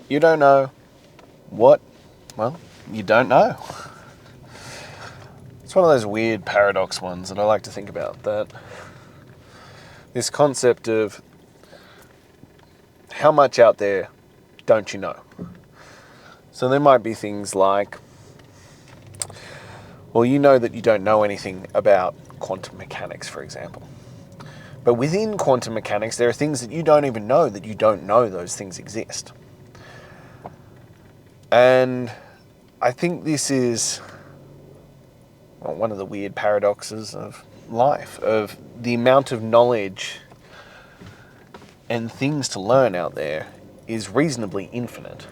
You don't know what? Well, you don't know. It's one of those weird paradox ones that I like to think about, that this concept of how much out there don't you know? So there might be things like, well, you know that you don't know anything about quantum mechanics, for example. But within quantum mechanics, there are things that you don't even know that you don't know those things exist. And I think this is one of the weird paradoxes of life, of the amount of knowledge and things to learn out there is reasonably infinite.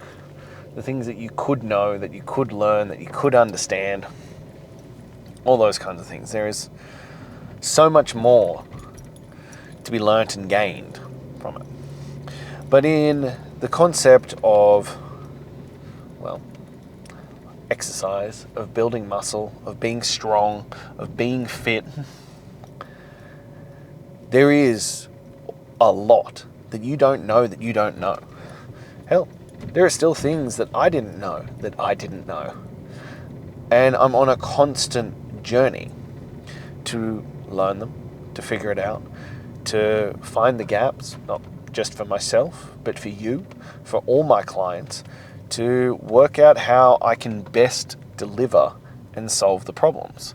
The things that you could know, that you could learn, that you could understand, all those kinds of things. There is so much more to be learnt and gained from it. But in the concept of, well, exercise, of building muscle, of being strong, of being fit, there is a lot that you don't know that you don't know. Hell, there are still things that I didn't know that I didn't know. And I'm on a constant journey to learn them, to figure it out, to find the gaps, not just for myself, but for you, for all my clients, to work out how I can best deliver and solve the problems.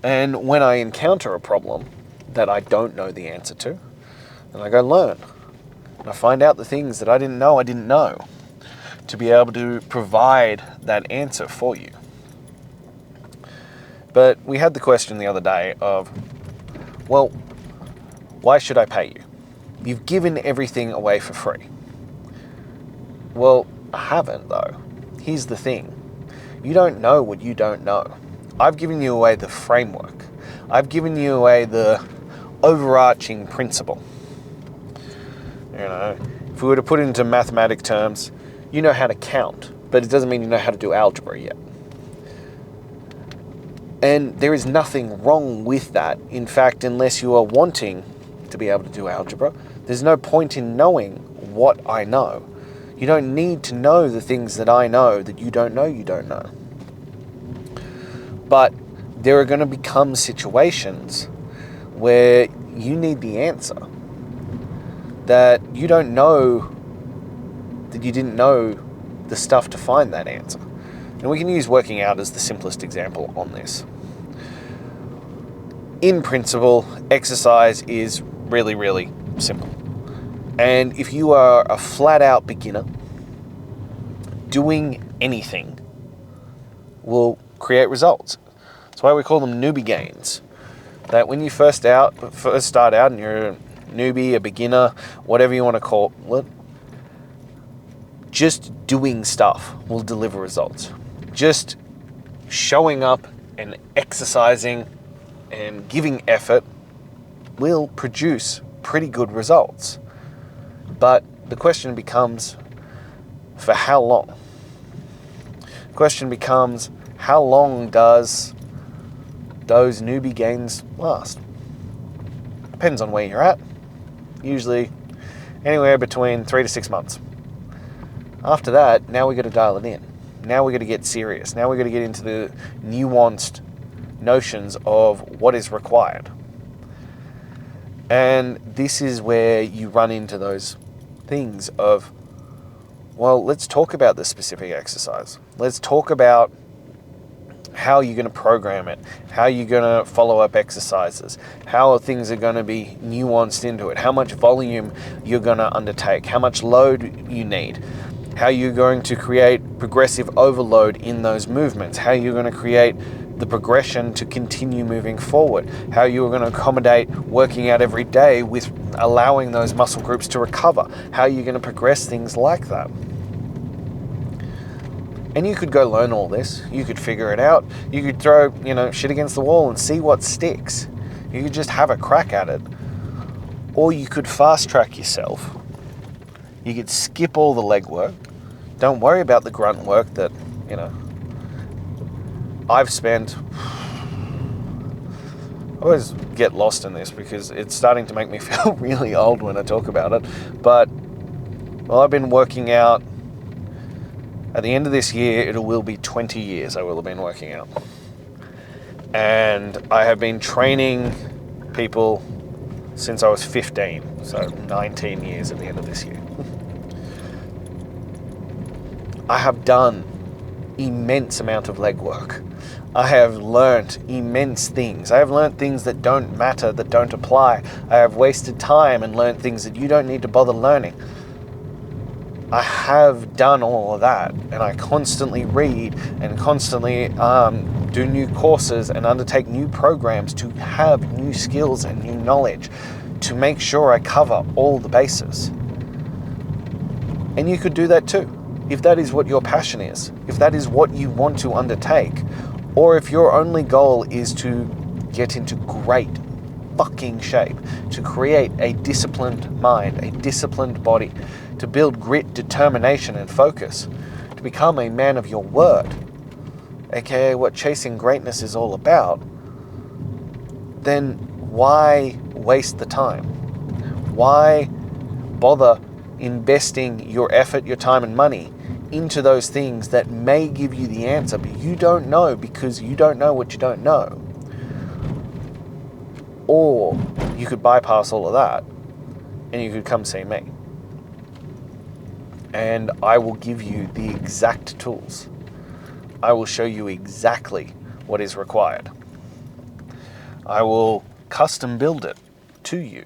And when I encounter a problem that I don't know the answer to, then I go learn. And I find out the things that I didn't know, to be able to provide that answer for you. But we had the question the other day of, well, why should I pay you? You've given everything away for free. Well, I haven't though. Here's the thing. You don't know what you don't know. I've given you away the framework. I've given you away the overarching principle. You know, if we were to put it into mathematic terms, you know how to count, but it doesn't mean you know how to do algebra yet. And there is nothing wrong with that. In fact, unless you are wanting to be able to do algebra, there's no point in knowing what I know. You don't need to know the things that I know that you don't know. But there are going to become situations where you need the answer that you don't know, that you didn't know the stuff to find that answer. And we can use working out as the simplest example on this. In principle, exercise is really, really simple. And if you are a flat-out beginner, doing anything will create results. That's why we call them newbie gains. That when you first start out and you're a newbie, a beginner, whatever you want to call it, just doing stuff will deliver results. Just showing up and exercising and giving effort will produce pretty good results. But the question becomes, for how long? The question becomes, how long does those newbie gains last? Depends on where you're at. Usually anywhere between 3 to 6 months. After that, now we got to dial it in. Now we got to get serious. Now we got to get into the nuanced notions of what is required. And this is where you run into those things of, well, let's talk about the specific exercise. Let's talk about how you're going to program it, how you're going to follow up exercises, how things are going to be nuanced into it, how much volume you're going to undertake, how much load you need, how you're going to create progressive overload in those movements, how you're going to create the progression to continue moving forward, how you're going to accommodate working out every day with allowing those muscle groups to recover, how you're going to progress things like that. And you could go learn all this. You could figure it out. You could throw, shit against the wall and see what sticks. You could just have a crack at it. Or you could fast track yourself. You could skip all the leg work. Don't worry about the grunt work that, I've spent. I always get lost in this because it's starting to make me feel really old when I talk about it. But, well, I've been working out At the end of this year, it will be 20 years I will have been working out. And I have been training people since I was 15, so 19 years at the end of this year. I have done immense amount of legwork. I have learnt immense things. I have learnt things that don't matter, that don't apply. I have wasted time and learnt things that you don't need to bother learning. I have done all of that, and I constantly read and constantly do new courses and undertake new programs to have new skills and new knowledge to make sure I cover all the bases. And you could do that too, if that is what your passion is, if that is what you want to undertake, or if your only goal is to get into great fucking shape, to create a disciplined mind, a disciplined body, to build grit, determination, and focus, to become a man of your word, aka what chasing greatness is all about, then why waste the time? Why bother investing your effort, your time, and money into those things that may give you the answer, but you don't know because you don't know what you don't know? Or you could bypass all of that and you could come see me. And I will give you the exact tools. I will show you exactly what is required. I will custom build it to you.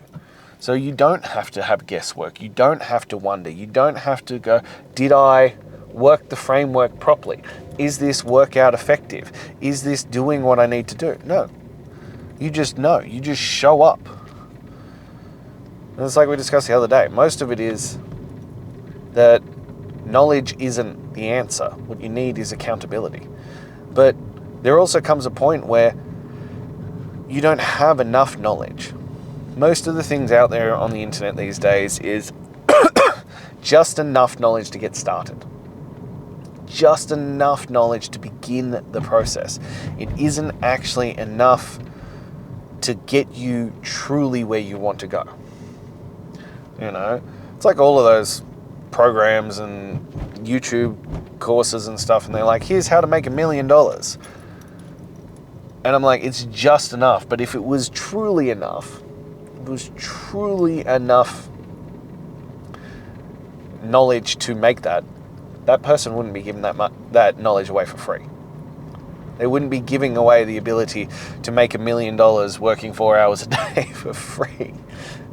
So you don't have to have guesswork. You don't have to wonder. You don't have to go, did I work the framework properly? Is this workout effective? Is this doing what I need to do? No. You just know. You just show up. And it's like we discussed the other day. Most of it is that knowledge isn't the answer. What you need is accountability. But there also comes a point where you don't have enough knowledge. Most of the things out there on the internet these days is just enough knowledge to get started. Just enough knowledge to begin the process. It isn't actually enough to get you truly where you want to go. You know, it's like all of those programs and YouTube courses and stuff, and they're like, here's how to make $1 million. And I'm like, it's just enough. But if it was truly enough, knowledge to make that person wouldn't be giving that knowledge away for free. They wouldn't be giving away the ability to make $1 million working 4 hours a day for free.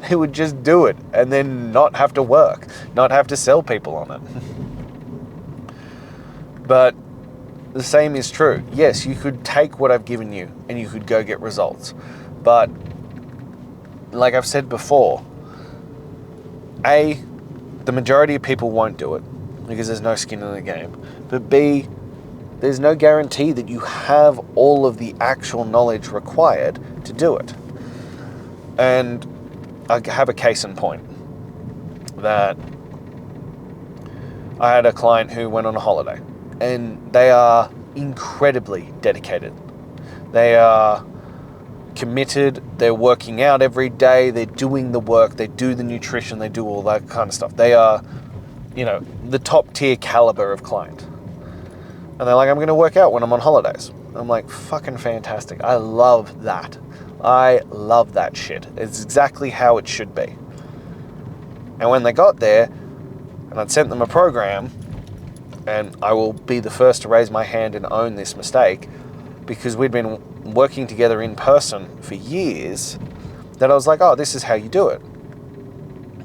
They would just do it and then not have to work, not have to sell people on it. But the same is true. Yes, you could take what I've given you and you could go get results. But like I've said before, A, the majority of people won't do it because there's no skin in the game. But B, there's no guarantee that you have all of the actual knowledge required to do it. And I have a case in point that I had a client who went on a holiday, and they are incredibly dedicated. They are committed, they're working out every day, they're doing the work, they do the nutrition, they do all that kind of stuff. They are, the top tier caliber of client. And they're like, I'm going to work out when I'm on holidays. I'm like, fucking fantastic. I love that. I love that shit. It's exactly how it should be. And when they got there, and I'd sent them a program, and I will be the first to raise my hand and own this mistake, because we'd been working together in person for years, that I was like, oh, this is how you do it.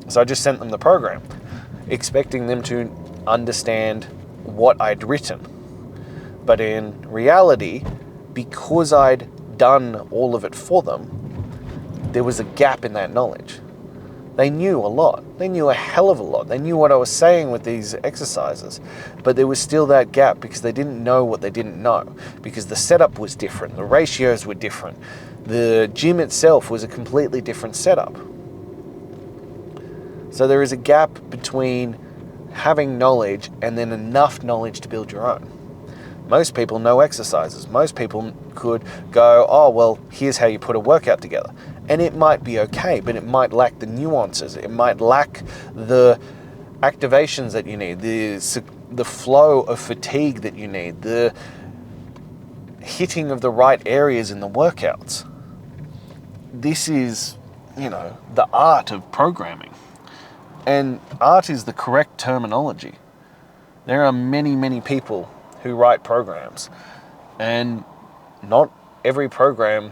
So I just sent them the program, expecting them to understand what I'd written. But in reality, because I'd done all of it for them, there was a gap in that knowledge. They knew a lot. They knew a hell of a lot. They knew what I was saying with these exercises, but there was still that gap because they didn't know what they didn't know, because the setup was different, the ratios were different, the gym itself was a completely different setup. So there is a gap between having knowledge and then enough knowledge to build your own. Most people know exercises. Most people could go, oh, well, here's how you put a workout together. And it might be okay, but it might lack the nuances. It might lack the activations that you need, the the flow of fatigue that you need, the hitting of the right areas in the workouts. This is, the art of programming. And art is the correct terminology. There are many, many people who write programs, and not every program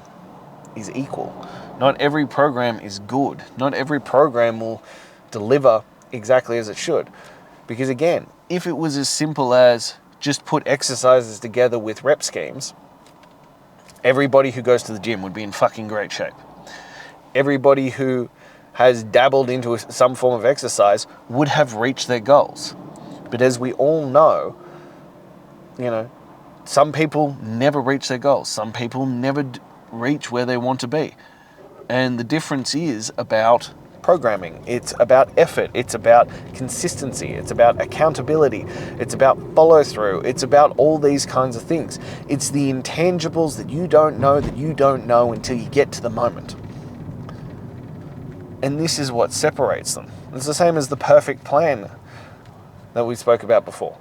is equal. Not every program is good. Not every program will deliver exactly as it should. Because again, if it was as simple as just put exercises together with rep schemes, everybody who goes to the gym would be in fucking great shape. Everybody who has dabbled into some form of exercise would have reached their goals. But as we all know, some people never reach their goals. Some people never reach where they want to be. And the difference is about programming. It's about effort. It's about consistency. It's about accountability. It's about follow through. It's about all these kinds of things. It's the intangibles that you don't know until you get to the moment. And this is what separates them. It's the same as the perfect plan that we spoke about before.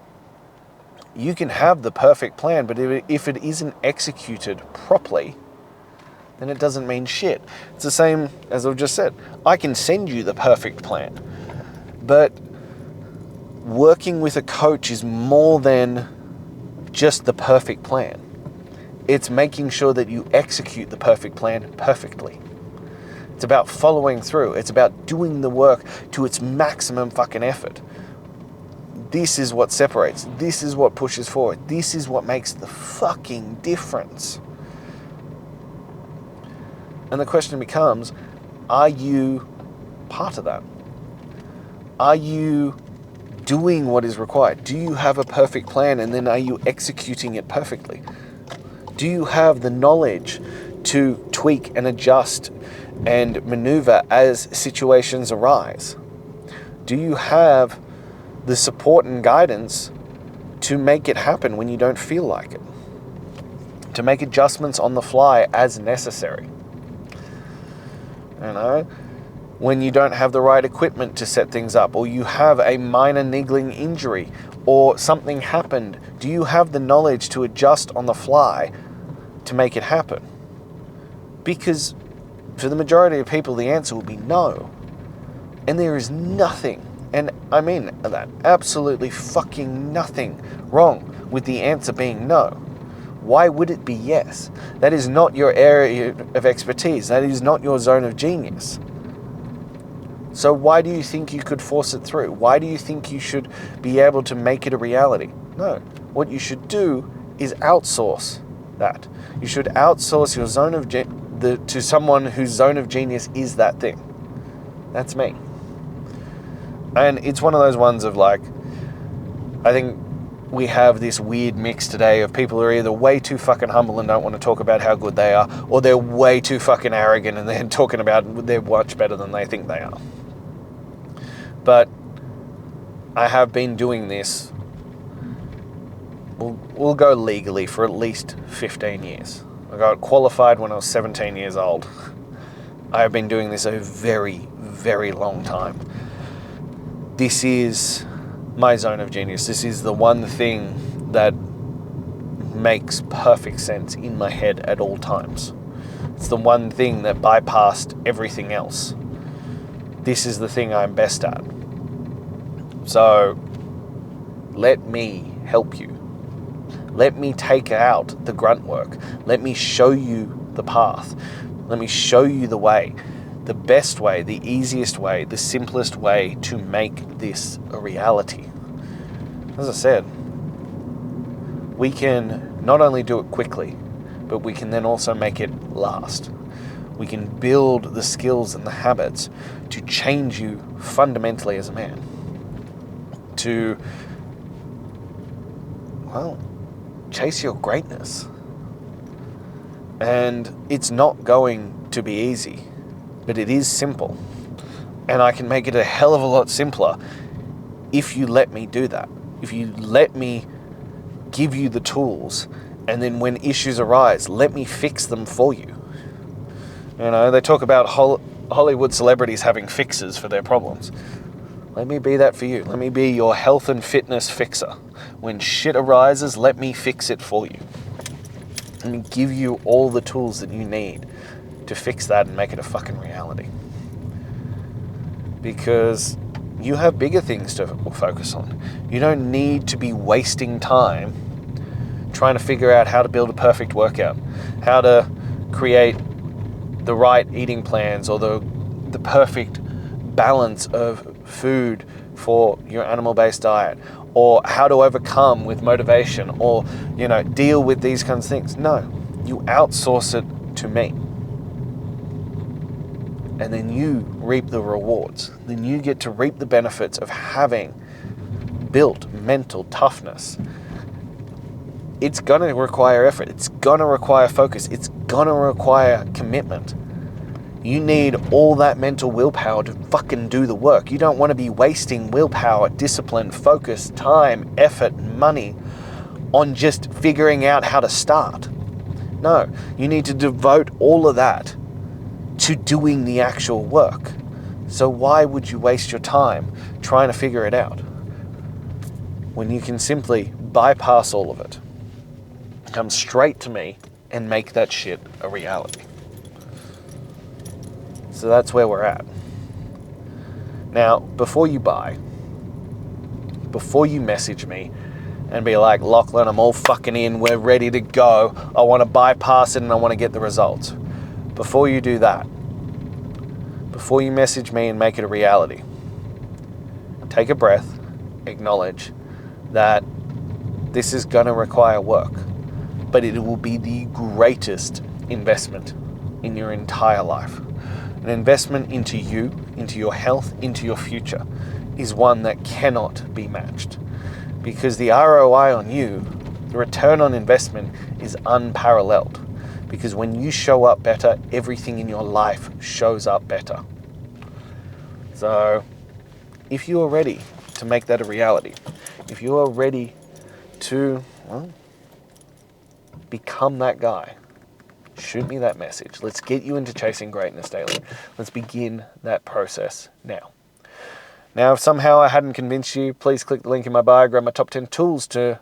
You can have the perfect plan, but if it isn't executed properly, then it doesn't mean shit. It's the same as I've just said. I can send you the perfect plan, but working with a coach is more than just the perfect plan. It's making sure that you execute the perfect plan perfectly. It's about following through. It's about doing the work to its maximum fucking effort. This is what separates. This is what pushes forward. This is what makes the fucking difference. And the question becomes, are you part of that? Are you doing what is required? Do you have a perfect plan, and then are you executing it perfectly? Do you have the knowledge to tweak and adjust and maneuver as situations arise? Do you have the support and guidance to make it happen when you don't feel like it? To make adjustments on the fly as necessary? When you don't have the right equipment to set things up, or you have a minor niggling injury, or something happened, do you have the knowledge to adjust on the fly to make it happen? Because for the majority of people, the answer will be no. And there is nothing, and I mean that, absolutely fucking nothing wrong with the answer being no. Why would it be yes? That is not your area of expertise. That is not your zone of genius. So why do you think you could force it through? Why do you think you should be able to make it a reality? No. What you should do is outsource that. You should outsource your zone of to someone whose zone of genius is that thing. That's me. And it's one of those ones of I think we have this weird mix today of people who are either way too fucking humble and don't want to talk about how good they are, or they're way too fucking arrogant and they're talking about they're much better than they think they are. But I have been doing this, we'll go legally, for at least 15 years. I got qualified when I was 17 years old. I have been doing this a very, very long time. This is my zone of genius. This is the one thing that makes perfect sense in my head at all times. It's the one thing that bypassed everything else. This is the thing I'm best at. So let me help you. Let me take out the grunt work. Let me show you the path. Let me show you the way. The best way, the easiest way, the simplest way to make this a reality. As I said, we can not only do it quickly, but we can then also make it last. We can build the skills and the habits to change you fundamentally as a man. To, chase your greatness. And it's not going to be easy, but it is simple. And I can make it a hell of a lot simpler if you let me do that. If you let me give you the tools, and then when issues arise, let me fix them for you. They talk about Hollywood celebrities having fixes for their problems. Let me be that for you. Let me be your health and fitness fixer. When shit arises, let me fix it for you. Let me give you all the tools that you need to fix that and make it a fucking reality. Because you have bigger things to focus on. You don't need to be wasting time trying to figure out how to build a perfect workout, how to create the right eating plans or the perfect balance of food for your animal-based diet, or how to overcome with motivation, or deal with these kinds of things. No, you outsource it to me, and then you reap the rewards. Then you get to reap the benefits of having built mental toughness. It's gonna require effort. It's gonna require focus. It's gonna require commitment. You need all that mental willpower to fucking do the work. You don't want to be wasting willpower, discipline, focus, time, effort, money on just figuring out how to start. No, you need to devote all of that to doing the actual work. So why would you waste your time trying to figure it out when you can simply bypass all of it, come straight to me, and make that shit a reality? So that's where we're at. Now, before you message me and be like, Lachlan, I'm all fucking in, we're ready to go, I want to bypass it and I want to get the results. Before you do that, before you message me and make it a reality, take a breath, acknowledge that this is going to require work, but it will be the greatest investment in your entire life. An investment into you, into your health, into your future is one that cannot be matched, because the ROI on you, the return on investment, is unparalleled. Because when you show up better, everything in your life shows up better. So if you are ready to make that a reality, if you are ready to become that guy, shoot me that message. Let's get you into Chasing Greatness Daily. Let's begin that process now. Now, if somehow I hadn't convinced you, please click the link in my bio, grab my top 10 tools to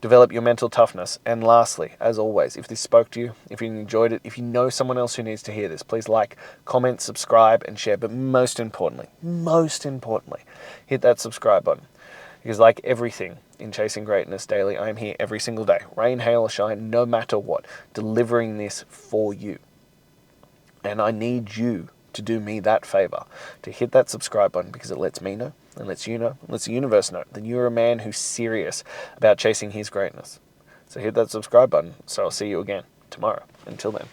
develop your mental toughness. And lastly, as always, if this spoke to you, if you enjoyed it, if you know someone else who needs to hear this, please like, comment, subscribe, and share. But most importantly, hit that subscribe button. Because like everything in Chasing Greatness Daily, I am here every single day, rain, hail, or shine, no matter what, delivering this for you. And I need you to do me that favor, to hit that subscribe button, because it lets me know, and lets you know, and lets the universe know that you're a man who's serious about chasing his greatness. So hit that subscribe button, so I'll see you again tomorrow. Until then.